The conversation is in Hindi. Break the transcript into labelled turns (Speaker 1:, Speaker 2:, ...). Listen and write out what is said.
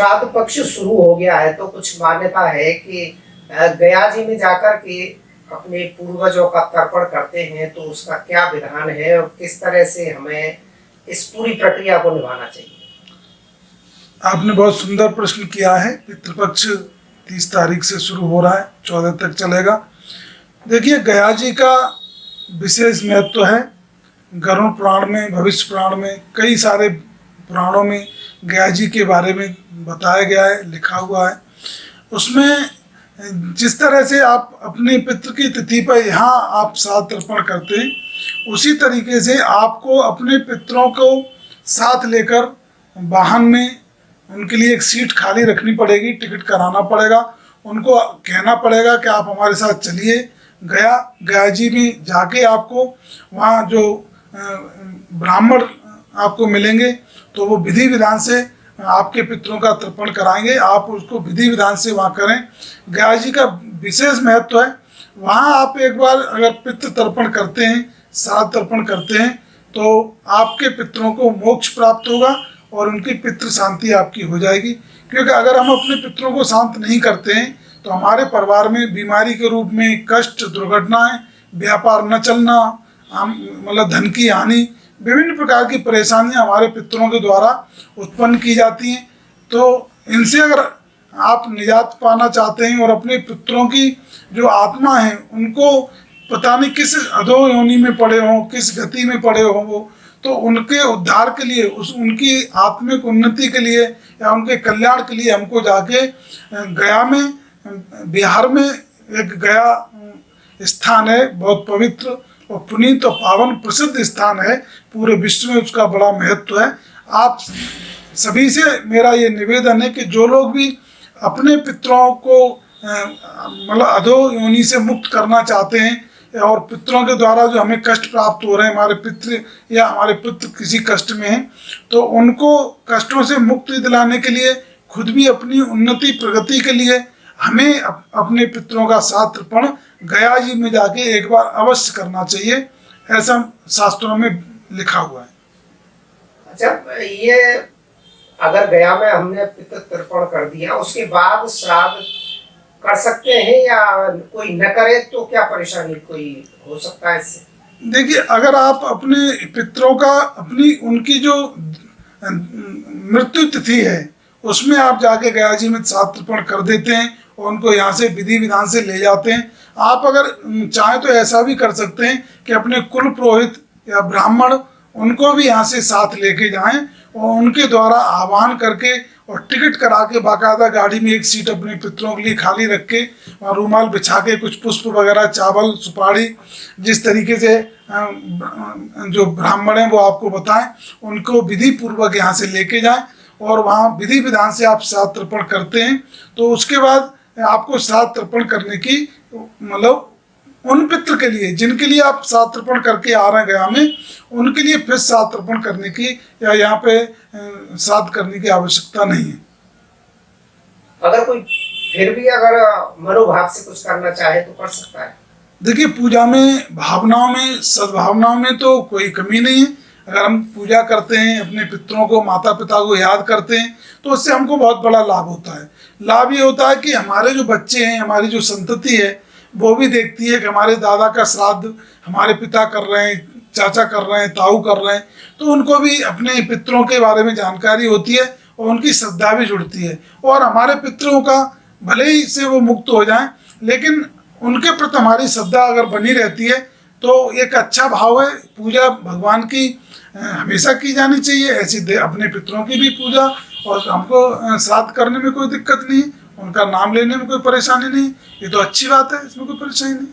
Speaker 1: श्राद्ध पक्ष शुरू हो गया है तो कुछ मान्यता है कि गया जी में जाकर के अपने पूर्वजों का तर्पण करते हैं, तो उसका क्या विधान है और किस तरह से हमें इस पूरी प्रक्रिया को निभाना चाहिए?
Speaker 2: आपने बहुत सुंदर प्रश्न किया है। पितृपक्ष 30 तारीख से शुरू हो रहा है, 14 तक चलेगा। देखिए, गया जी का विशेष महत्व है। गरुड़ पुराण में, भविष्य पुराण में, कई सारे पुराणों में गया जी के बारे में बताया गया है, लिखा हुआ है। उसमें जिस तरह से आप अपने पितृ की तिथि पर यहाँ आप श्राद्ध तर्पण करते हैं, उसी तरीके से आपको अपने पितरों को साथ लेकर वाहन में उनके लिए एक सीट खाली रखनी पड़ेगी, टिकट कराना पड़ेगा, उनको कहना पड़ेगा कि आप हमारे साथ चलिए। गया जी में जाके आपको वहाँ जो ब्राह्मण आपको मिलेंगे तो वो विधि विधान से आपके पितरों का तर्पण कराएंगे। आप उसको विधि विधान से वहाँ करें। गया जी का विशेष महत्व है। वहाँ आप एक बार अगर पितृ तर्पण करते हैं, श्राद्ध तर्पण करते हैं, तो आपके पितरों को मोक्ष प्राप्त होगा और उनकी पितृ शांति आपकी हो जाएगी। क्योंकि अगर हम अपने पितरों को शांत नहीं करते हैं तो हमारे परिवार में बीमारी के रूप में कष्ट, दुर्घटनाएं, व्यापार न चलना, मतलब धन की हानि, विभिन्न प्रकार की परेशानियां हमारे पितरों के द्वारा उत्पन्न की जाती हैं। तो इनसे अगर आप निजात पाना चाहते हैं और अपने पितरों की जो आत्मा है उनको पता नहीं किस अधो योनि में पड़े हों, किस गति में पड़े हों वो, तो उनके उद्धार के लिए, उनकी आत्मिक उन्नति के लिए या उनके कल्याण के लिए हमको जाके गया में, बिहार में एक गया स्थान है, बहुत पवित्र और पुनीत और पावन प्रसिद्ध स्थान है। पूरे विश्व में उसका बड़ा महत्व है। आप सभी से मेरा ये निवेदन है कि जो लोग भी अपने पितरों को मतलब अधो योनि से मुक्त करना चाहते हैं और पितरों के द्वारा जो हमें कष्ट प्राप्त हो रहे हैं, हमारे पितृ या हमारे पुत्र किसी कष्ट में हैं, तो उनको कष्टों से मुक्ति दिलाने के लिए, खुद भी अपनी उन्नति प्रगति के लिए हमें अपने पितरों का श्राद्ध तर्पण गया जी में जाके एक बार अवश्य करना चाहिए, ऐसा शास्त्रों में लिखा हुआ है।
Speaker 1: अच्छा, ये अगर गया में हमने पितृ तर्पण कर दिया, उसके बाद श्राद्ध कर सकते हैं या कोई न करे तो क्या परेशानी कोई हो सकता है इससे?
Speaker 2: देखिए, अगर आप अपने पितरों का उनकी जो मृत्यु तिथि है उसमें आप जाके गया जी में श्राद्ध तर्पण कर देते हैं और उनको यहाँ से विधि विधान से ले जाते हैं। आप अगर चाहें तो ऐसा भी कर सकते हैं कि अपने कुल पुरोहित या ब्राह्मण उनको भी यहाँ से साथ लेके जाएं और उनके द्वारा आह्वान करके और टिकट करा के बाकायदा गाड़ी में एक सीट अपने पितरों के लिए खाली रख के वहाँ रूमाल बिछा के कुछ पुष्प वगैरह, चावल, सुपारी, जिस तरीके से जो ब्राह्मण हैं वो आपको बताएं, उनको विधि पूर्वक यहाँ से लेके जाएं और वहाँ विधि विधान से आप श्राद्ध तर्पण करते हैं। तो उसके बाद आपको श्राद्ध तर्पण करने की, मतलब उन पितृ के लिए जिनके लिए आप श्राद्ध तर्पण करके आ रहे हैं गया में, उनके लिए फिर श्राद्ध तर्पण करने की या यहाँ पे श्राद्ध करने की आवश्यकता नहीं है।
Speaker 1: अगर कोई फिर भी अगर मनोभाव से कुछ करना चाहे तो कर सकता है।
Speaker 2: देखिए, पूजा में भावनाओं में, सद्भावनाओं में तो कोई कमी नहीं है। अगर हम पूजा करते हैं, अपने पितरों को, माता पिता को याद करते हैं, तो उससे हमको बहुत बड़ा लाभ होता है। लाभ ये होता है कि हमारे जो बच्चे हैं, हमारी जो संतति है, वो भी देखती है कि हमारे दादा का श्राद्ध हमारे पिता कर रहे हैं, चाचा कर रहे हैं, ताऊ कर रहे हैं, तो उनको भी अपने पितरों के बारे में जानकारी होती है और उनकी श्रद्धा भी जुड़ती है। और हमारे पितरों का भले ही से वो मुक्त हो जाएं, लेकिन उनके प्रति हमारी श्रद्धा अगर बनी रहती है तो एक अच्छा भाव है। पूजा भगवान की हमेशा की जानी चाहिए, ऐसी अपने पितरों की भी पूजा, और हमको श्राद्ध करने में कोई दिक्कत नहीं, उनका नाम लेने में कोई परेशानी नहीं। ये तो अच्छी बात है, इसमें कोई परेशानी नहीं।